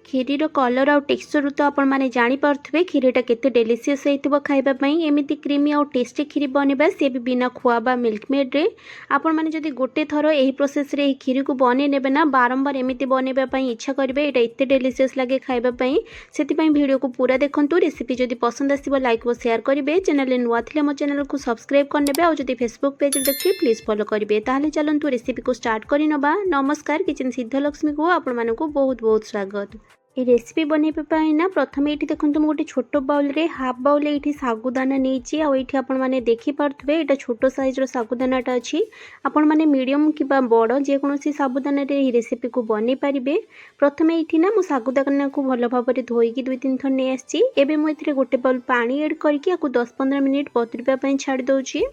खीरीर colour आउ texture तो आपण मैंने जापे खीरीटा केते डेलीशियस होइतिबो खाइबापई। एमिति क्रीमी आउ टेस्टी खीरी बनवा सी भी बिना खुआ बा मिल्क मेड रे। आपण मैंने जदि गोटे थर यही प्रोसेस रे खीरी को बनै नेबे ना बारंबार एमिति बनैबापई इच्छा करेंगे। एटा एते डेलीशियस लगे खाइबापई। सेतिपई वीडियो को पूरा देखंतु। रेसिपी जदि पसंद आसिबो लाइक व शेयर करेंगे। चैनल रे नुआ थिले मो चैनल को सब्सक्राइब करनेबे। आउ जदि फेसबुक पेज देखिए प्लीज फॉलो करेंगे। ताहले चलंतु रेसिपी को स्टार्ट करि नबा। नमस्कार, किचन सिद्धलक्ष्मी को आपण मानकु बहुत बहुत स्वागत। ये रेसिपी बनैबा ना प्रथम ये देखो मुझे गोटे छोट बाउल रे हाफ बाउल ये सागुदाना नहीं आईटी आपण मैंने देखिपे ये छोट साइज सागुदानाटा अच्छी। आपण मैंने मीडियम कि बड़ जेकोसी साबुदाना ये रेसिपी को बन पारे। प्रथम ये ना मुझे सागुदाना को भल भाव में धोईकी 2-3 थर नहीं आसी। एवं मुझे गोटे बाउल पानी एड करके 10-15 मिनिट बतुरवाई छाड़ दूची।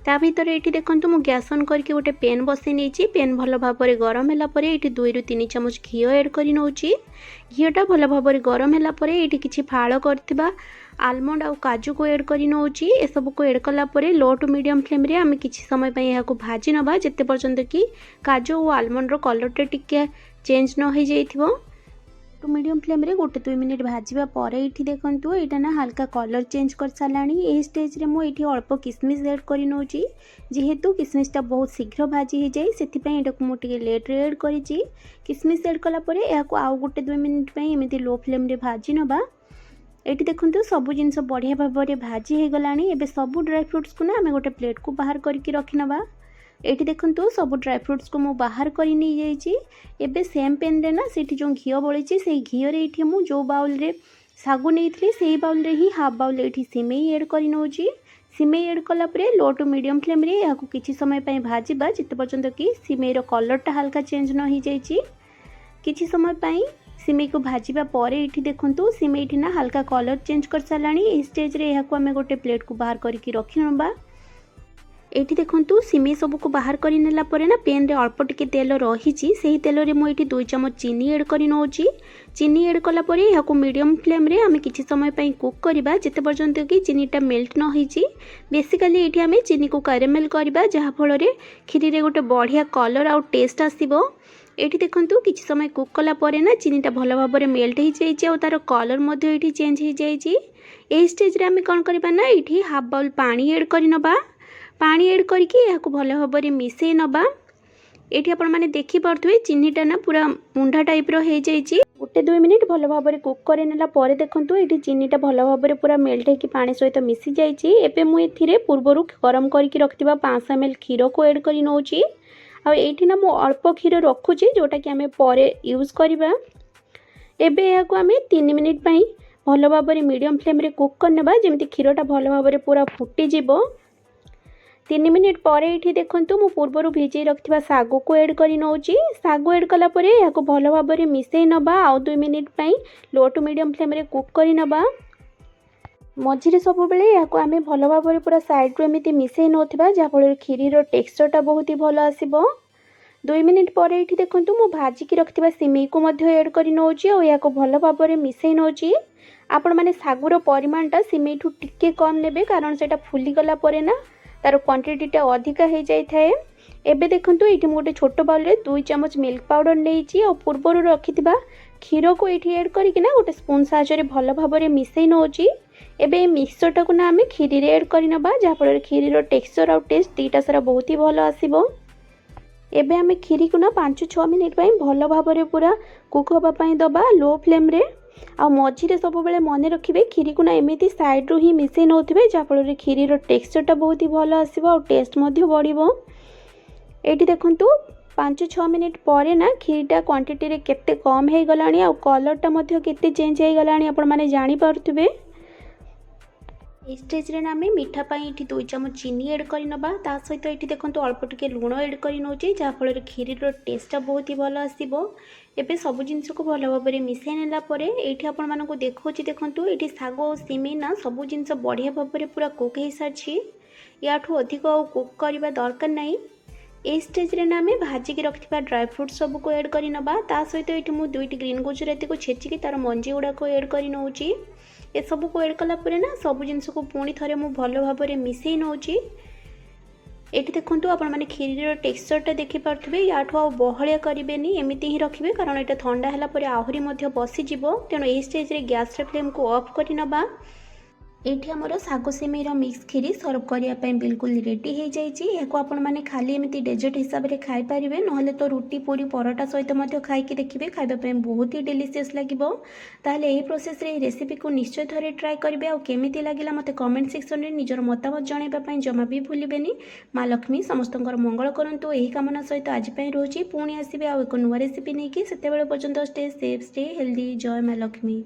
ता भर ये देखो मुझे गैस ऑन करके गोटे पेन बसई नहीं। पेन भल भाव में गरम है ये 2-3 चामच घी एड कर नौची। घीटा भल भाव में गरम है ये किसी फाड़ कर आलमंड आउ काजू को एड कर नौची। ए सब को एड कलापर लो टू मीडियम फ्लेम रे आम किसी समय यहाँ भाजी नवा जिते पर्यंत कि काजू और आलमंड कलरटा टिके चेंज न हो जाइथिबो। टू मीडियम फ्लेम रे गोटे 2 मिनिट भाजवा पर ये देखो यहाँ ना हल्का कलर चेंज कर साराणी। ये स्टेज रे मुझे अल्प किसमिश एड कर नौची। जेहेतु किसमिशटा बहुत शीघ्र भाजी हो जाए से मुझे लेट रे एड कर किसमिश एड कलापर यहाँ आउ गोटे 2 मिनिट एमती लो फ्लेम रे भाजी नवा। ये देखो सब जिनस बढ़िया भाव में भाजी हो गला। एबे सब ड्राई फ्रुट्स को ना आम गोटे प्लेट को बाहर करके रखी नवा। ये देखो सब ड्राई फ्रुट्स को मुझे बाहर कर नहीं जाइए। सेम पेन रे ना सीठी जो घी बड़ी से घी रे ये मुझे जो बाउल रे सागु नहीं से बाउल रे ही हाफ बाउल ये सिमेई एड कर नौची। सिमेई एड कलापर लो टू मीडियम फ्लेम रे यहाँ किसी समय भाजवा जिते पर्यंत कि सिमेईर कलरटा हल्का चेंज न हो जाइए। किसी समय सिमेई को भाजवा पर ये देखो सिमेई ना हल्का कलर चेंज कर साराणी। स्टेज रे यहाँ आम गोटे प्लेट को बाहर करके रखी नवा। ये देखो सिमेई सब को बाहर कर नेला परे ना पेन रे अल्प टिके तेल रही से तेल रे मुझे 2 चामच चीनी एड कर नौची। चीनी एड कलापर यहाँ मीडियम फ्लेम रे आम किसी समय कुक करवा जिते पर्यंत कि चीनीटा मेल्ट न हो। बेसिकाली ये आम चीनी को कैरेमेल करवा जहाँफल खीरी रे गोटे बढ़िया कलर आउ टेस्ट आसो। ये देखो किसी समय कुक कलापर ना चीनीटा भल भाव में मेल्ट हो जाए तार कलर ये चेंज हो जाए। स्टेज रे आम कौन करवा ना ये हाफ बाउल पानी एड कर नवा। पानी एड करके यहाँ भल भाव में मिसई नवा। ये आपण मैंने देखिपे चीनीटा ना पूरा मुंडा टाइप रो हो जाइए। गोटे 2 मिनिट भल भाव में कुक कर नेला पर देखो ये चीनीटा भल भाव में पूरा मेल्ट होकर पानी सहित मिसी जाइए। मुझे पूर्वर गरम करके रखिबा 500 ml क्षीर को एड कर नौची। आईटी ना मु अल्प क्षीर रखुची जोटा कि आम पर यूज करवा। एबे यहाँ आम 3 मिनिट भल भाव में मीडियम फ्लेम रे कुक करनेबा जमी क्षीरटा भल भाव में पूरा फुटीजिब। 3 मिनिट पर ये देखो मु पूर्वर भिजई रखा सागु को एड कर नौची। सागु एड कलापर यहाँ भल भाव में मिसई नवा। आउ 2 minute low to medium flame रे कुक कर नवा। मझे सब बेले यहाँ आम भल भाव में पूरा साइड रू एमती मिसई नौथिबा जहाँफल खीरीर टेक्सचरटा बहुत ही भल आसिबो। 2 मिनिट पर ये देखो मु भाजिकी रखा सिमेई को एड कर नौची और यहाँ भल भाव में मिसई नौची। आपण मैंने सागुर परिमाणटा सिमेई ठू टिके कम नेबे कारण से फुलीगला ना तार क्वांटिटीटा अधिका हो जाए। एबे देखंतु ये गोटे छोट बाउल रे 2 चामच मिल्क पाउडर नहीं और पूर्वर रखि क्षीर को ये एड करके ना गोटे स्पून साहाय्य भल भाव में मिसई नौची। एबे मिक्सचरटा को ना आम खीरी रे एड कर नवा जहाँफल खीरीर टेक्सचर और टेस्ट दीटा सारा बहुत ही भल आसिबो। एबे आम खीरी को ना 5-6 मिनिट भल भाव में पूरा कुक होगापाई दबा लो फ्लेम रे। आ मझे सब बेले मन रखिए खीरी को ना एमती साइड रू ही मिसई नौथिबे जहाँफल खीरीर टेक्सचरटा बहुत ही भल आसिबो और टेस्ट बढ़िबो। एटी देखंतु 5-6 मिनिट पर ना खीरीटा क्वांटिटी रे केते कम हो गलानी आ कलरटा मध्य केते चेंज हो गलानी आपण माने जानि पारुथिबे। स्टेज रे आम मीठा पाई 2 चामच चीनी एड कर नवा। ता सहित ये देखो अल्प टिके लुण एड कर नौची जहाँफल खीरीर टेस्टा बहुत ही भल आसिबो। एबे सब जिनस को भल भाव में मिसई नेला परे एठी आपण मानको देखौची देखंतु एठी साग और सिमेई ना सब जिनस बढ़िया भाव में पूरा कुक हो सारी। याठू अधिक आ कुक करबा दरकार नहीं। ए स्टेज रे ना आम भाजिकी रखिबा ड्राई फ्रूट सब को एड कर नवा। ता सहित ये मु 2टी ग्रीन गुजराती को छेचिकी तार मंजी गुड़ा को एड कर नौची। ए सब को एड कलापर ना सब जिनस को पुणी थे मु भल भाव में मिसई नौची। एठी देखंतु आपण माने खीरीर टेक्सचरटा देखि पारथुबे याठो आ बहलिया करिवेनी एमिति ही रखिबे कारण एटा ठंडा हला परे आहुरी मध्ये बसी जिवो तेणु एई स्टेज रे गैस रे फ्लेम को ऑफ करि नबा। एठी हमर सागो सेमेर मिक्स खीरी सर्व करिया पय बिल्कुल रेडी हो जाइछि। एको आपण माने खाली एमिति डेजर्ट हिसाब रे खाइ पारिबे नहले तो रुटी पूरी परोटा सहित मध्ये खाइ कि देखिबे खाइबा पय बहुत ही डिलीशियस लागिबो। ताहले एही प्रोसेस रे रेसिपी को निश्चय थरे ट्राई करिबे आ केमिति लागिला मते कमेंट सेक्शन रे निजर मतामत जणाइबा पय जमा भी भूलिबेनी। माँ लक्ष्मी समस्तंकर मंगल करंतु एही कामना सहित आज पय रोची पुणी आसीबे आ एको नुवा रेसिपी नेकी सेतेबेले पर्यंत स्टे सेफ स्टे हेल्दी। जय माँ लक्ष्मी।